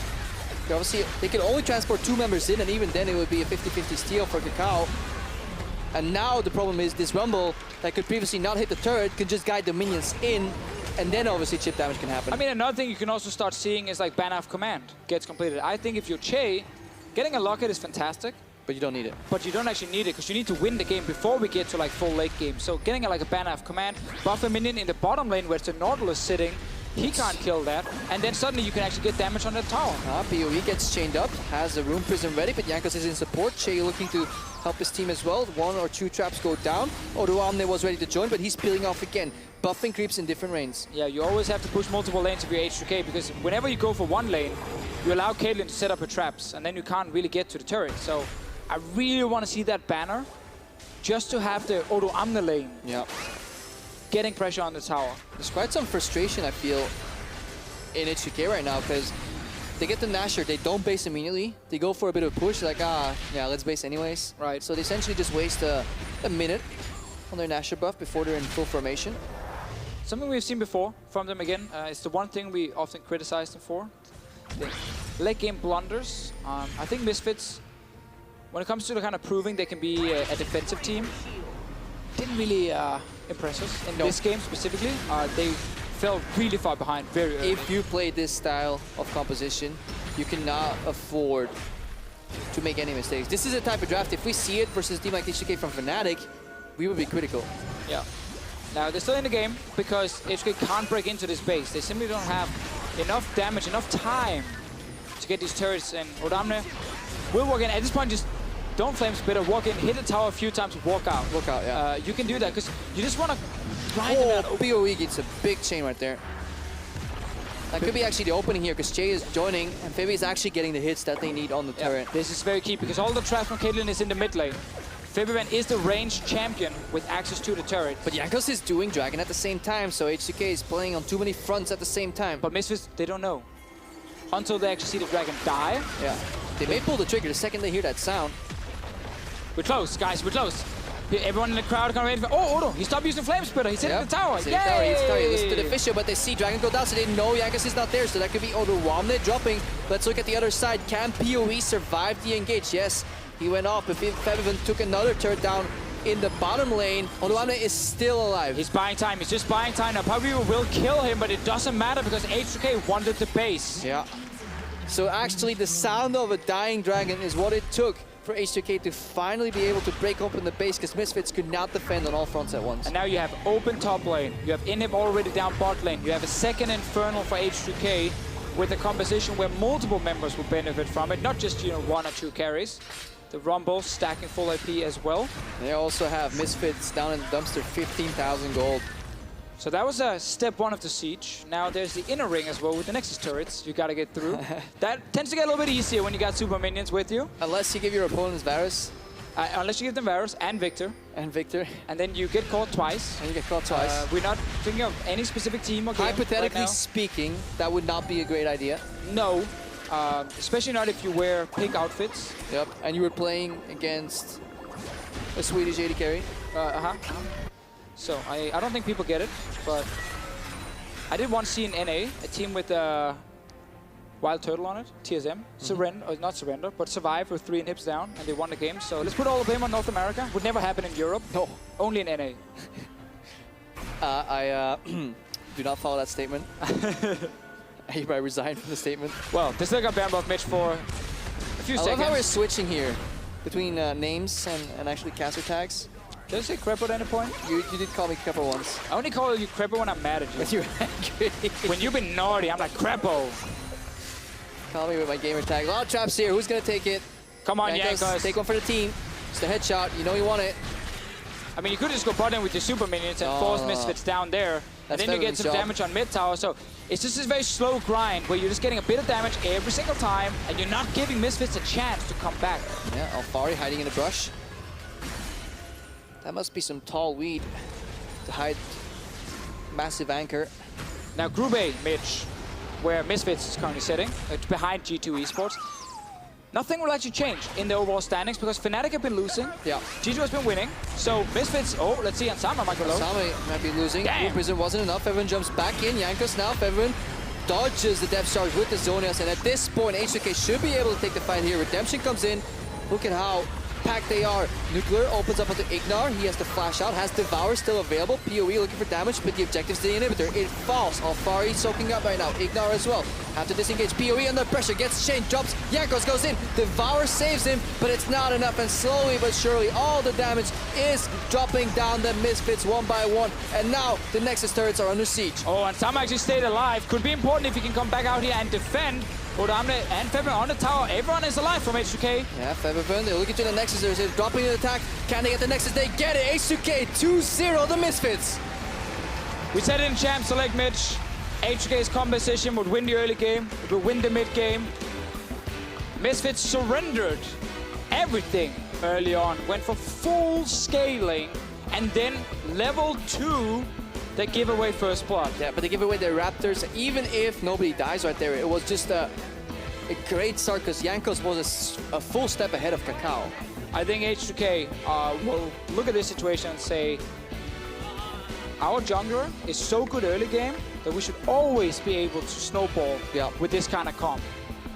Obviously, they can only transport 2 members in, and even then it would be a 50-50 steal for KaKAO. And now the problem is this Rumble that could previously not hit the turret can just guide the minions in, and then obviously chip damage can happen. I mean, another thing you can also start seeing is like ban-off command gets completed. I think if you're Chei, getting a locket is fantastic. But you don't need it. But you don't actually need it, because you need to win the game before we get to like full late game. So getting like a ban-off command, buff a minion in the bottom lane where it's the Nautilus sitting, he can't kill that, and then suddenly you can actually get damage on the tower. PoE gets chained up, has a Rune Prison ready, but Jankos is in support. Chei looking to help his team as well. 1 or 2 traps go down. Odoamne was ready to join, but he's peeling off again. Buffing creeps in different lanes. Yeah, you always have to push multiple lanes if you're H2K, because whenever you go for one lane, you allow Caitlyn to set up her traps, and then you can't really get to the turret. So I really want to see that banner, just to have the Odoamne lane. Yeah. Getting pressure on the tower. There's quite some frustration, I feel, in H2K right now, because they get the Nashor, they don't base immediately. They go for a bit of a push, like, yeah, let's base anyways. Right. So they essentially just waste a minute on their Nashor buff before they're in full formation. Something we've seen before from them again, it's the one thing we often criticize them for. The late game blunders. I think Misfits, when it comes to the kind of proving they can be a defensive team, didn't really impress us in this game specifically. They fell really far behind very early. If you play this style of composition, you cannot afford to make any mistakes. This is a type of draft, if we see it versus a team like H2K from Fnatic, we would be critical. Yeah. Now, they're still in the game because H2K can't break into this base. They simply don't have enough damage, enough time to get these turrets, and Odoamne will work in. At this point, just don't flame spitter, walk in, hit the tower a few times, walk out. Walk out, yeah. You can do that because you just want to grind them out. PoE gets a big chain right there. That could be actually the opening here because Chei is joining and Febi is actually getting the hits that they need on the turret. This is very key because all the trash from Caitlyn is in the mid lane. Febiven is the ranged champion with access to the turret. But Jankos is doing Dragon at the same time, so H2K is playing on too many fronts at the same time. But Misfits, they don't know. Until they actually see the Dragon die. Yeah. They may pull the trigger the second they hear that sound. We're close, guys, we're close. Everyone in the crowd can ready for. Oh, Odo, he stopped using Flame Spitter. He's hitting the tower. He's hitting the tower. He listens to the Deficio, but they see Dragon go down, so they know Jankos is not there. So that could be Odoamne dropping. Let's look at the other side. Can PoE survive the engage? Yes, he went off, but Febiven took another turret down in the bottom lane. Odoamne is still alive. He's buying time. He's just buying time. Now, PowerOfEvil will kill him, but it doesn't matter because H2K wanted the base. Yeah. So actually, the sound of a dying Dragon is what it took for H2K to finally be able to break open the base because Misfits could not defend on all fronts at once. And now you have open top lane. You have Inhib already down bot lane. You have a second Infernal for H2K with a composition where multiple members will benefit from it, not just, you know, 1 or 2 carries. The Rumble stacking full AP as well. They also have Misfits down in the dumpster, 15,000 gold. So that was step 1 of the siege. Now there's the inner ring as well with the Nexus turrets you gotta get through. That tends to get a little bit easier when you got super minions with you. Unless you give your opponents Varus. Unless you give them Varus and Victor. And Victor. And then you get caught twice. And you get caught twice. We're not thinking of any specific team or game Hypothetically right speaking, that would not be a great idea. No. Especially not if you wear pink outfits. Yep, and you were playing against a Swedish AD carry. So I don't think people get it, but I did once see in NA a team with Wild Turtle on it, TSM, surrender, or not surrender, but survive with 3 inhibs down, and they won the game. So let's put all of them on North America. Would never happen in Europe. No. Only in NA. I do not follow that statement. I hereby resign from the statement. Well, they still got Bambot Mitch for a few seconds. I love how we're switching here between names and actually caster tags. Did I say Krepo at any point? You did call me Krepo once. I only call you Krepo when I'm mad at you. When you're angry. When you've been naughty, I'm like, Krepo. Call me with my gamer tag. A lot of traps here. Who's going to take it? Come on, Jankos. Take one for the team. It's the headshot. You know you want it. I mean, you could just go bottom with your super minions and force Misfits down there. And then you get some damage on mid tower. So it's just this very slow grind where you're just getting a bit of damage every single time. And you're not giving Misfits a chance to come back. Yeah, Alphari hiding in the brush. That must be some tall weed to hide massive anchor. Now Grube Mitch, where Misfits is currently sitting, it's behind G2 eSports. Nothing will actually change in the overall standings because Fnatic have been losing. Yeah. G2 has been winning. So Misfits, oh, let's see, Ansama might go low. Ansama might be losing. Blue Prism wasn't enough. Febiven jumps back in. Jankos now. Febiven dodges the depth charge with the Zonias. And at this point, H2K should be able to take the fight here. Redemption comes in. Look at how packed they are. Nuclear opens up onto IgNar. He has to flash out. Has Devour still available. PoE looking for damage, but the objective's the inhibitor. It falls. Alphari soaking up right now. IgNar as well. Have to disengage. PoE under pressure. Gets chain. Drops. Jankos goes in. Devour saves him, but it's not enough. And slowly but surely, all the damage is dropping down the Misfits one by one. And now the Nexus turrets are under siege. Oh, and Tahm actually stayed alive. Could be important if he can come back out here and defend. Odoamne and Febiven on the tower. Everyone is alive from H2K. Yeah, Febiven, they're looking to the Nexus. They're dropping an attack. Can they get the Nexus? They get it. H2K 2-0 the Misfits. We said it in Champ Select, Mitch. H2K's composition would win the early game. It would win the mid game. Misfits surrendered everything early on. Went for full scaling. And then level 2, they give away first blood. Yeah, but they give away their Raptors. Even if nobody dies right there, it was just a great start because Jankos was a full step ahead of KaKAO. I think H2K will look at this situation and say, our jungler is so good early game that we should always be able to snowball with this kind of comp.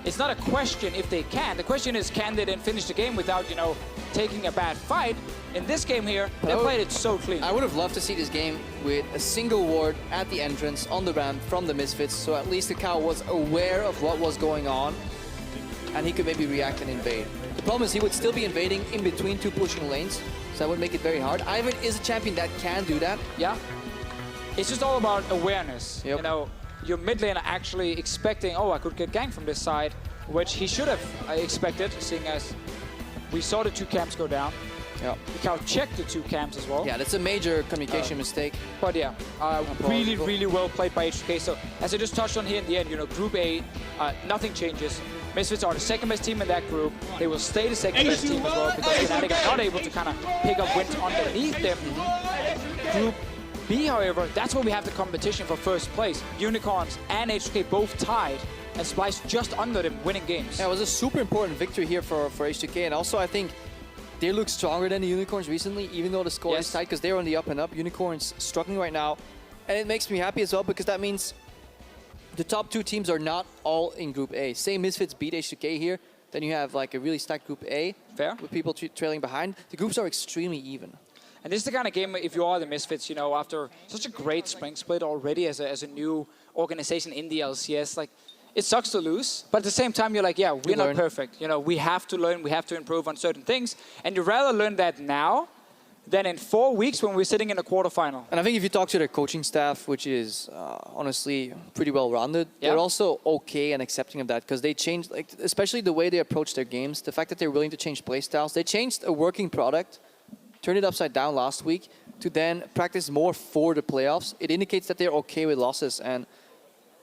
It's not a question if they can. The question is, can they then finish the game without, you know, taking a bad fight? In this game here, they played it so clean. I would have loved to see this game with a single ward at the entrance on the ramp from the Misfits, so at least KaKAO was aware of what was going on, and he could maybe react and invade. The problem is he would still be invading in between 2 pushing lanes, so that would make it very hard. Ivern is a champion that can do that. Yeah. It's just all about awareness. You know, your mid laner actually expecting, oh, I could get ganked from this side, which he should have expected, seeing as we saw the 2 camps go down. Yeah. KaKAO checked the 2 camps as well. Yeah, that's a major communication mistake. But yeah, really, really well played by H2K. So as I just touched on here in the end, you know, Group A, nothing changes. Misfits are the second best team in that group. They will stay the second best team as well because Fnatic are not able to kind of pick up wins underneath them. Group B, however, that's where we have the competition for first place. Unicorns and H2K both tied, and Splice just under them winning games. Yeah, it was a super important victory here for H2K, and also I think they look stronger than the Unicorns recently, even though the score is tight, because they're on the up and up. Unicorns struggling right now, and it makes me happy as well, because that means the top 2 teams are not all in Group A. Say Misfits beat H2K here, then you have like a really stacked Group A. Fair. With people trailing behind. The groups are extremely even. And this is the kind of game, if you are the Misfits, you know, after such a great spring split already as a new organization in the LCS, like, it sucks to lose, but at the same time, you're like, yeah, we're not perfect. You know, we have to learn, we have to improve on certain things, and you'd rather learn that now than in 4 weeks when we're sitting in a quarterfinal. And I think if you talk to their coaching staff, which is honestly pretty well-rounded, they're also okay and accepting of that, because they changed, like, especially the way they approach their games, the fact that they're willing to change playstyles. They changed a working product, turned it upside down last week, to then practice more for the playoffs. It indicates that they're okay with losses, and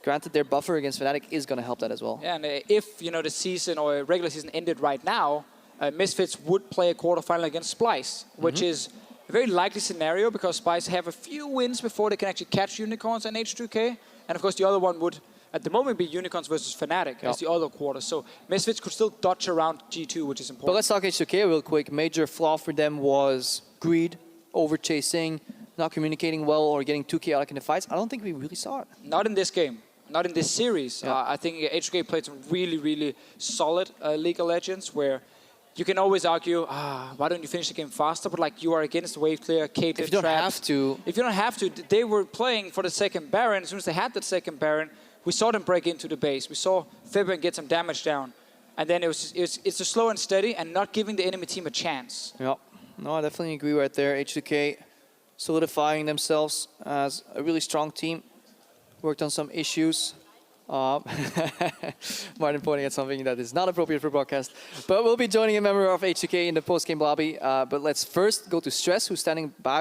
granted, their buffer against Fnatic is going to help that as well. Yeah, and if, you know, the season or regular season ended right now, Misfits would play a quarterfinal against Splice, which is a very likely scenario because Splice have a few wins before they can actually catch Unicorns and H2K. And of course, the other one would, at the moment, be Unicorns versus Fnatic as the other quarter. So Misfits could still dodge around G2, which is important. But let's talk H2K real quick. Major flaw for them was greed, over-chasing, not communicating well, or getting too chaotic in the fights. I don't think we really saw it. Not in this game. Not in this series. I think H2K played some really, really solid League of Legends where you can always argue, why don't you finish the game faster? But like, you are against Wave Clear, Caitlyn, if you don't have to. If you don't have to, they were playing for the second Baron. As soon as they had that second Baron, we saw them break into the base. We saw Febiven get some damage down. And then it's a slow and steady and not giving the enemy team a chance. Yeah, no, I definitely agree right there. H2K solidifying themselves as a really strong team. Worked on some issues. Martin pointing at something that is not appropriate for broadcast. But we'll be joining a member of H2K in the post-game lobby. But let's first go to Stress, who's standing by